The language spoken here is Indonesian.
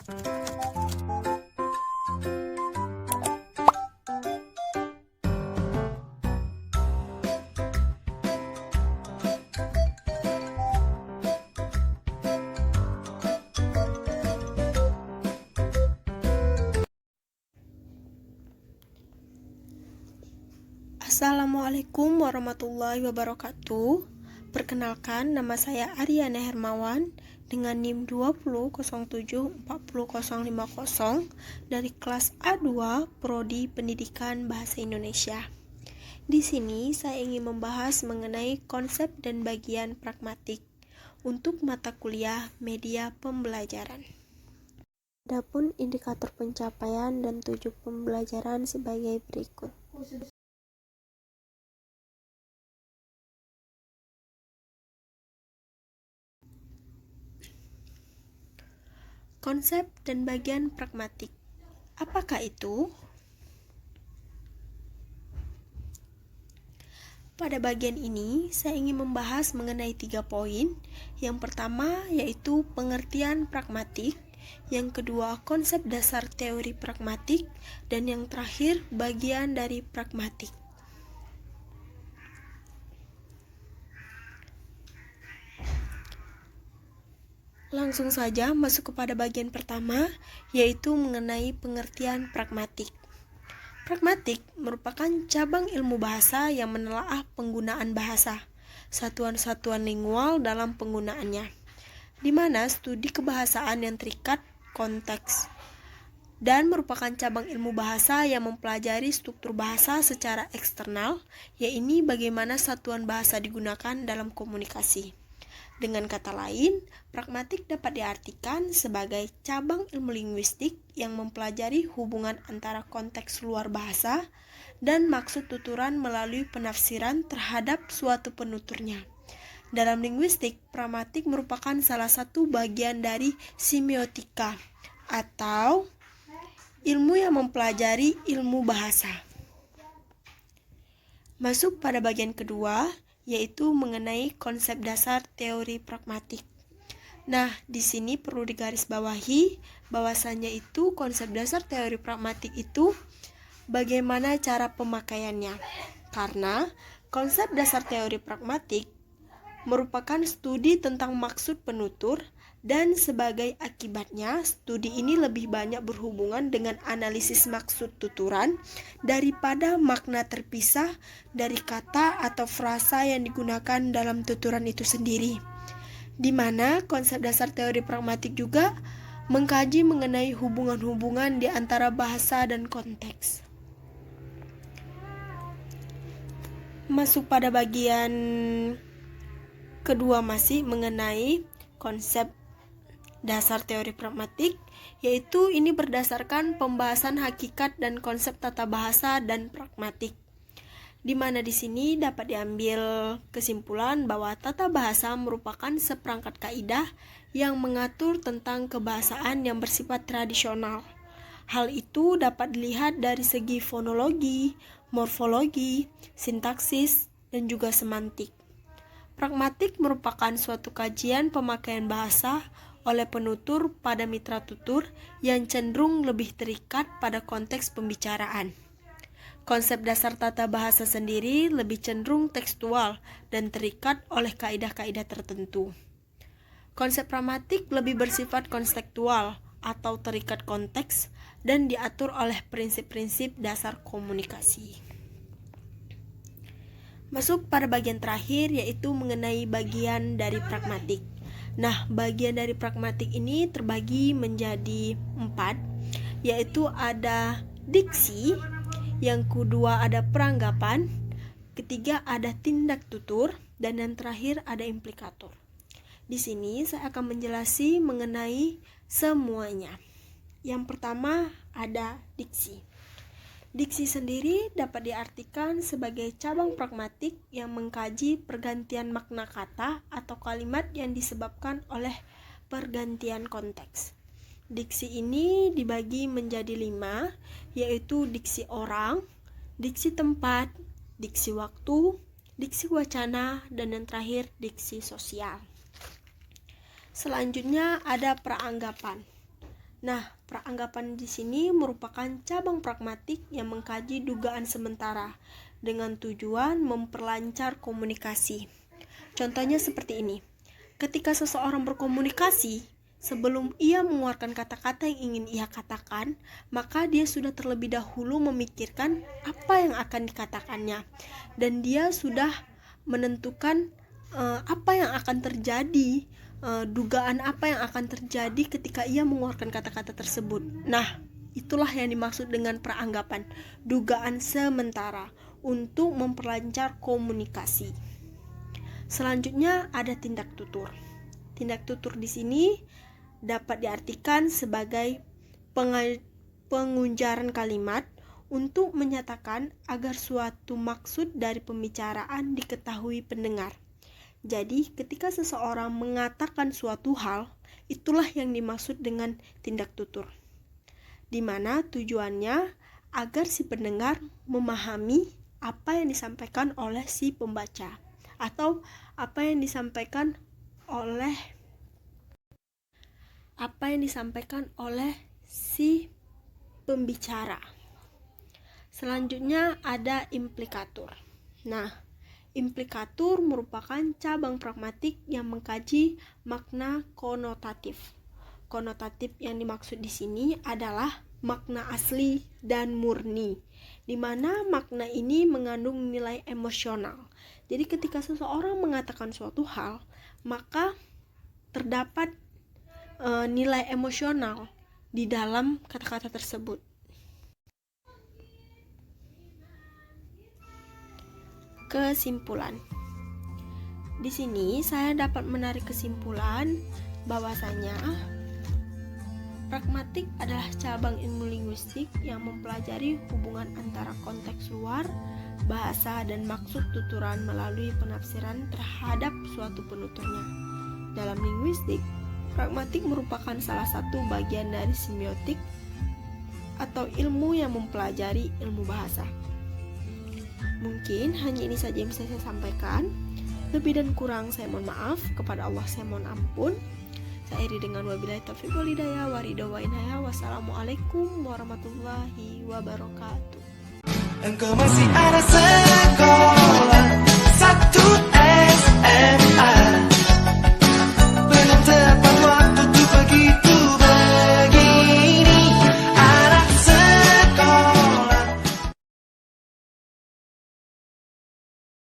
Assalamualaikum warahmatullahi wabarakatuh. Perkenalkan, nama saya Aryana Hermawan dengan NIM 20074050 dari kelas A2 Prodi Pendidikan Bahasa Indonesia. Di sini saya ingin membahas mengenai konsep dan bagian pragmatik untuk mata kuliah media pembelajaran. Adapun indikator pencapaian dan tujuan pembelajaran sebagai berikut. Konsep dan bagian pragmatik. Apakah itu? Pada bagian ini, saya ingin membahas mengenai 3 poin. Yang pertama yaitu pengertian pragmatik, yang kedua konsep dasar teori pragmatik, dan yang terakhir bagian dari pragmatik. Langsung saja masuk kepada bagian pertama, yaitu mengenai pengertian pragmatik. Pragmatik merupakan cabang ilmu bahasa yang menelaah penggunaan bahasa, satuan-satuan lingual dalam penggunaannya, di mana studi kebahasaan yang terikat konteks, dan merupakan cabang ilmu bahasa yang mempelajari struktur bahasa secara eksternal, yaitu bagaimana satuan bahasa digunakan dalam komunikasi. Dengan kata lain, pragmatik dapat diartikan sebagai cabang ilmu linguistik yang mempelajari hubungan antara konteks luar bahasa dan maksud tuturan melalui penafsiran terhadap suatu penuturnya. Dalam linguistik, pragmatik merupakan salah satu bagian dari semiotika atau ilmu yang mempelajari ilmu bahasa. Masuk pada bagian kedua, yaitu mengenai konsep dasar teori pragmatik. Nah, di sini perlu digarisbawahi bahwasannya itu konsep dasar teori pragmatik itu bagaimana cara pemakaiannya. Karena konsep dasar teori pragmatik merupakan studi tentang maksud penutur, dan sebagai akibatnya studi ini lebih banyak berhubungan dengan analisis maksud tuturan daripada makna terpisah dari kata atau frasa yang digunakan dalam tuturan itu sendiri. Di mana konsep dasar teori pragmatik juga mengkaji mengenai hubungan-hubungan di antara bahasa dan konteks. Masuk pada bagian kedua masih mengenai konsep dasar teori pragmatik, yaitu ini berdasarkan pembahasan hakikat dan konsep tata bahasa dan pragmatik, di mana di sini dapat diambil kesimpulan bahwa tata bahasa merupakan seperangkat kaidah yang mengatur tentang kebahasaan yang bersifat tradisional. Hal itu dapat dilihat dari segi fonologi, morfologi, sintaksis, dan juga semantik. Pragmatik merupakan suatu kajian pemakaian bahasa oleh penutur pada mitra tutur yang cenderung lebih terikat pada konteks pembicaraan. Konsep dasar tata bahasa sendiri lebih cenderung tekstual dan terikat oleh kaidah-kaidah tertentu. Konsep pragmatik lebih bersifat konseptual atau terikat konteks dan diatur oleh prinsip-prinsip dasar komunikasi. Masuk pada bagian terakhir, yaitu mengenai bagian dari pragmatik. Nah, bagian dari pragmatik ini terbagi menjadi 4, yaitu ada diksi, yang kedua ada peranggapan, ketiga ada tindak tutur, dan yang terakhir ada implikator. Di sini saya akan menjelaskan mengenai semuanya. Yang pertama ada diksi. Diksi sendiri dapat diartikan sebagai cabang pragmatik yang mengkaji pergantian makna kata atau kalimat yang disebabkan oleh pergantian konteks. Diksi ini dibagi menjadi 5, yaitu diksi orang, diksi tempat, diksi waktu, diksi wacana, dan yang terakhir diksi sosial. Selanjutnya ada peranggapan. Nah, peranggapan di sini merupakan cabang pragmatik yang mengkaji dugaan sementara dengan tujuan memperlancar komunikasi. Contohnya seperti ini. Ketika seseorang berkomunikasi, sebelum ia mengeluarkan kata-kata yang ingin ia katakan, maka dia sudah terlebih dahulu memikirkan apa yang akan dikatakannya, dan dia sudah menentukan apa yang akan terjadi, dugaan apa yang akan terjadi ketika ia mengeluarkan kata-kata tersebut. Nah, itulah yang dimaksud dengan peranggapan dugaan sementara untuk memperlancar komunikasi. Selanjutnya ada tindak tutur. Tindak tutur di sini dapat diartikan sebagai pengunjaran kalimat untuk menyatakan agar suatu maksud dari pembicaraan diketahui pendengar. Jadi, ketika seseorang mengatakan suatu hal, itulah yang dimaksud dengan tindak tutur, di mana tujuannya agar si pendengar memahami apa yang disampaikan oleh si pembaca, atau apa yang disampaikan oleh si pembicara. Selanjutnya ada implikatur. Nah, implikatur merupakan cabang pragmatik yang mengkaji makna konotatif. Konotatif yang dimaksud di sini adalah makna asli dan murni, di mana makna ini mengandung nilai emosional. Jadi ketika seseorang mengatakan suatu hal, maka terdapat nilai emosional di dalam kata-kata tersebut. Kesimpulan. Di sini saya dapat menarik kesimpulan bahwasanya pragmatik adalah cabang ilmu linguistik yang mempelajari hubungan antara konteks luar, bahasa, dan maksud tuturan melalui penafsiran terhadap suatu penuturnya. Dalam linguistik, pragmatik merupakan salah satu bagian dari semiotik atau ilmu yang mempelajari ilmu bahasa. Mungkin hanya ini saja yang bisa saya sampaikan. Lebih dan kurang saya mohon maaf, kepada Allah saya mohon ampun. Saya akhiri dengan wabillahi taufiq wal hidayah wa ridha wa inayah. Wassalamualaikum warahmatullahi wabarakatuh. Engkau masih ada sekolah.